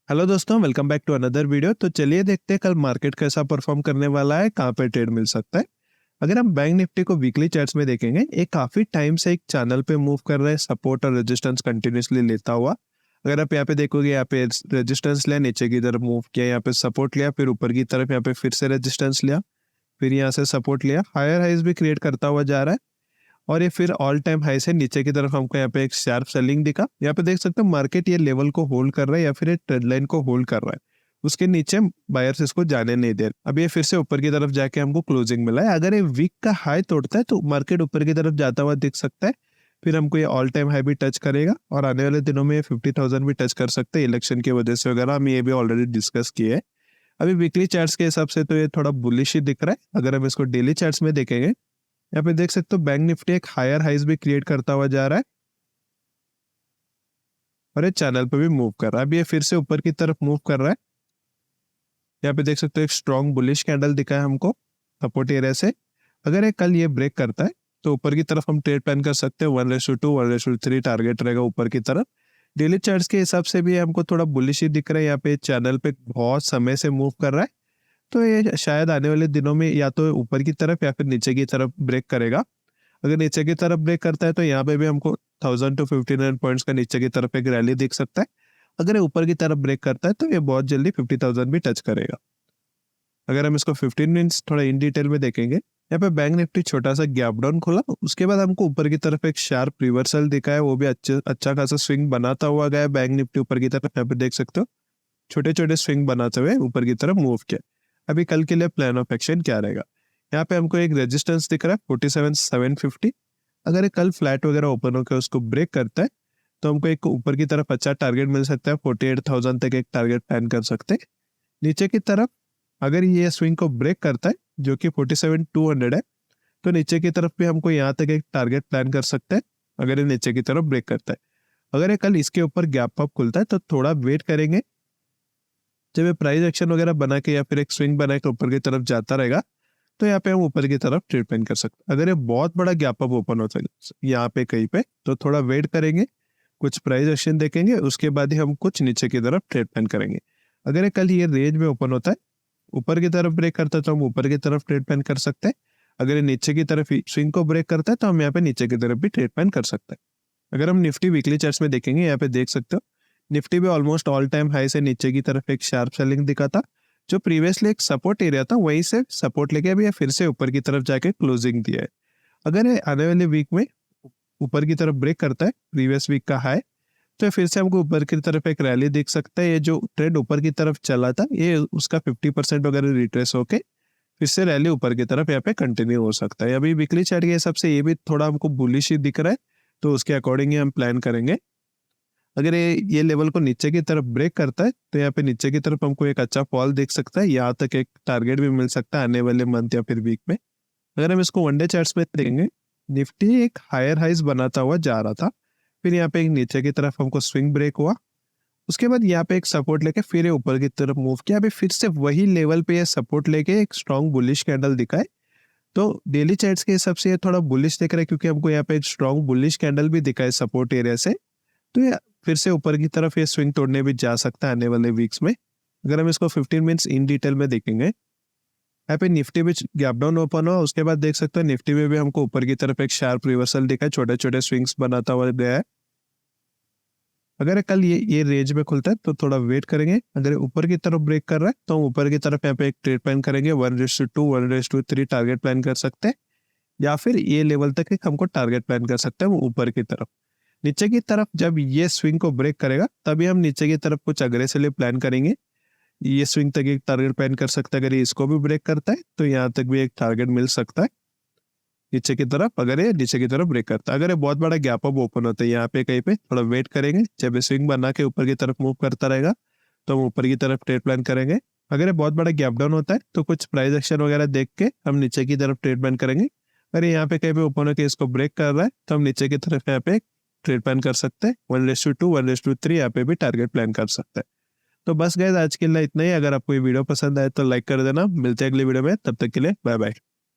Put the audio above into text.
Hello दोस्तों, welcome back to another video. तो चलिए देखते हैं कल मार्केट कैसा परफॉर्म करने वाला है, कहाँ पे ट्रेड मिल सकता है। अगर हम बैंक निफ्टी को वीकली चार्ट्स में देखेंगे, ये काफी टाइम से एक चैनल पे मूव कर रहा है, सपोर्ट और रेजिस्टेंस कंटिन्यूसली लेता हुआ। अगर आप यहाँ पे देखोगे, यहाँ पे रेजिस्टेंस लिया, नीचे की तरफ मूव किया, यहाँ पे सपोर्ट लिया, फिर ऊपर की तरफ यहाँ पे फिर से रेजिस्टेंस लिया, फिर यहाँ से सपोर्ट लिया, हायर हाइज भी क्रिएट करता हुआ जा रहा है। और ये फिर ऑल टाइम हाई से नीचे की तरफ हमको यहाँ पे एक शार्प सेलिंग दिखा। यहाँ पे देख सकते हैं मार्केट ये लेवल को होल्ड कर रहा है या फिर ये ट्रेंड लाइन को होल्ड कर रहा है, उसके नीचे बायर्स इसको जाने नहीं दे रहे। अब ये फिर से ऊपर की तरफ जाके हमको क्लोजिंग मिला है। अगर ये वीक का हाई तोड़ता है तो मार्केट ऊपर की तरफ जाता हुआ दिख सकता है, फिर हमको ये ऑल टाइम हाई भी टच करेगा और आने वाले दिनों में 50,000 भी टच कर सकते हैं इलेक्शन की वजह से वगैरह। हम ये भी ऑलरेडी डिस्कस किए हैं। अभी वीकली चार्ट्स के हिसाब से तो ये थोड़ा बुलिश ही दिख रहा है। अगर हम इसको डेली चार्ट्स में देखेंगे, यहाँ पे देख सकते हो बैंक निफ्टी एक हायर हाइज भी क्रिएट करता हुआ जा रहा है और ये चैनल पे भी मूव कर रहा है। अब ये फिर से ऊपर की तरफ मूव कर रहा है। यहाँ पे देख सकते हो एक स्ट्रॉन्ग बुलिश कैंडल दिखा है हमको सपोर्ट एरिया से। अगर ये कल ये ब्रेक करता है तो ऊपर की तरफ हम ट्रेड प्लान कर सकते हैं। 1:2 1:3 टारगेट रहेगा ऊपर की तरफ। डेली चार्ट्स के हिसाब से भी हमको थोड़ा बुलिश ही दिख रहा है। यहाँ पे चैनल पे बहुत समय से मूव कर रहा है, तो ये शायद आने वाले दिनों में या तो ऊपर की तरफ या फिर नीचे की तरफ ब्रेक करेगा। अगर नीचे की तरफ ब्रेक करता है तो यहाँ पे भी हमको 1000 to 59 पॉइंट्स का नीचे की तरफ एक रैली दिख सकता है। अगर ये ऊपर की तरफ ब्रेक करता है तो ये बहुत जल्दी 50,000 भी टच करेगा। अगर हम इसको 15 मिनट्स थोड़ा इन डिटेल में देखेंगे, यहाँ पे बैंक निफ्टी छोटा सा गैप डाउन खोला, उसके बाद हमको ऊपर की तरफ एक शार्प रिवर्सल दिखा है। वो भी अच्छा खासा स्विंग बनाता हुआ गया बैंक निफ्टी ऊपर की तरफ। यहाँ पे देख सकते हो छोटे छोटे स्विंग बनाते हुए ऊपर की तरफ मूव किया। अभी कल के लिए प्लान ऑफ एक्शन क्या रहेगा? यहाँ पे हमको एक रेजिस्टेंस दिख रहा है 47,750। अगर ये कल फ्लैट वगैरह ओपन होकर उसको ब्रेक करता है तो हमको एक ऊपर की तरफ अच्छा टारगेट मिल सकता है। 48,000 तक एक टारगेट प्लान कर सकते हैं। नीचे की तरफ अगर ये स्विंग को ब्रेक करता है जो कि 47,200 है, तो नीचे की तरफ भी हमको यहाँ तक एक टारगेट प्लान कर सकते हैं अगर ये नीचे की तरफ ब्रेक करता है। अगर ये कल इसके ऊपर गैप अप खुलता है तो थोड़ा वेट करेंगे। जब ये प्राइस एक्शन वगैरह बना के या फिर एक स्विंग बना के ऊपर की तरफ जाता रहेगा तो यहाँ पे हम ऊपर की तरफ ट्रेड प्लान कर सकते हैं। अगर ये बहुत बड़ा गैप अप ओपन होता है यहाँ पे कहीं पे, तो थोड़ा वेट करेंगे, कुछ प्राइस एक्शन देखेंगे, उसके बाद ही हम कुछ नीचे की तरफ ट्रेड प्लान करेंगे। अगर ये कल ये रेंज में ओपन होता है, ऊपर की तरफ ब्रेक करता है तो हम ऊपर की तरफ ट्रेड प्लान कर सकते हैं। अगर ये नीचे की तरफ स्विंग को ब्रेक करता है तो हम यहाँ पे नीचे की तरफ भी ट्रेड प्लान कर सकते हैं। अगर हम निफ्टी वीकली चार्ट्स में देखेंगे, यहाँ पे देख सकते हो निफ्टी भी ऑलमोस्ट ऑल टाइम हाई से नीचे की तरफ एक शार्प सेलिंग दिखा था। जो प्रीवियसली एक सपोर्ट एरिया था वहीं से सपोर्ट लेके अभी फिर से ऊपर की तरफ जाके क्लोजिंग दिया है। अगर ये आने वाले वीक में ऊपर की तरफ ब्रेक करता है प्रीवियस वीक का हाई, तो फिर से हमको ऊपर की तरफ एक रैली दिख सकता है। ये जो ट्रेंड ऊपर की तरफ चला था ये उसका 50% वगैरह रिट्रेस होके फिर से रैली ऊपर की तरफ यहाँ पे कंटिन्यू हो सकता है। अभी वीकली चार्ट के हिसाब से ये भी थोड़ा हमको बुलिश ही दिख रहा है, तो उसके अकॉर्डिंग ही हम प्लान करेंगे। अगर ये लेवल को नीचे की तरफ ब्रेक करता है तो यहाँ पे नीचे की तरफ हमको एक अच्छा फॉल देख सकता है। यहाँ तक एक टारगेट भी मिल सकता है आने वाले मंथ या फिर वीक में। अगर हम इसको वनडे चार्ट्स में देखेंगे, निफ्टी एक हायर हाइज बनाता हुआ जा रहा था, फिर यहाँ पे एक नीचे की तरफ हमको स्विंग ब्रेक हुआ, उसके बाद यहाँ पे एक सपोर्ट लेके फिर ये ऊपर की तरफ मूव किया। अभी फिर से वही लेवल पे ये सपोर्ट लेके एक स्ट्रॉन्ग बुलिश कैंडल दिखा है। तो डेली चार्ट्स के हिसाब से ये थोड़ा बुलिश दिख रहा है क्योंकि हमको यहाँ पे एक स्ट्रॉन्ग बुलिश कैंडल भी दिखा है सपोर्ट एरिया से। तो ये फिर से ऊपर की तरफ ये स्विंग तोड़ने भी जा सकता है आने वाले वीक्स में। अगर हम इसको 15 मिनट्स इन डिटेल में देखेंगे, यहाँ पे निफ्टी भी गैप डाउन ओपन हुआ, उसके बाद देख सकते हैं निफ्टी में भी हमको ऊपर की तरफ एक शार्प रिवर्सल दिखा है, छोटे छोटे स्विंग्स बनाता हुआ गया है। अगर कल ये रेंज में खुलता है तो थोड़ा वेट करेंगे। अगर ऊपर की तरफ ब्रेक कर रहा है तो हम ऊपर की तरफ यहाँ पे एक ट्रेड प्लान करेंगे। 1:2 1:3 टारगेट प्लान कर सकते हैं, या फिर ये लेवल तक एक हमको टारगेट प्लान कर सकते हैं वो ऊपर की तरफ। नीचे की तरफ जब ये स्विंग को ब्रेक करेगा तभी हम नीचे की तरफ कुछ अग्रेसिवली प्लान करेंगे। ये स्विंग तक एक टारगेट प्लान कर सकते हैं। अगर ये इसको भी ब्रेक करता है तो यहाँ तक भी एक टारगेट मिल सकता है नीचे की तरफ, अगर ये नीचे की तरफ ब्रेक करता है। अगर ये बहुत बड़ा गैप अप ओपन होता है यहाँ पे कहीं पे, थोड़ा वेट करेंगे। जब ये स्विंग बना के ऊपर की तरफ मूव करता रहेगा तो हम ऊपर की तरफ ट्रेड प्लान करेंगे। अगर ये बहुत बड़ा गैप डाउन होता है तो कुछ प्राइस एक्शन वगैरह देख के हम नीचे की तरफ ट्रेड प्लान करेंगे। अगर यहाँ पे कहीं पे ओपन होकर इसको ब्रेक कर रहा है तो हम नीचे की तरफ यहाँ पे ट्रेड प्लान कर सकते हैं। 1:2 1:3 यहाँ पे भी टारगेट प्लान कर सकते हैं। तो बस गाइस आज के लिए इतना ही। अगर आपको ये वीडियो पसंद आए तो लाइक कर देना। मिलते हैं अगले वीडियो में, तब तक के लिए बाय बाय।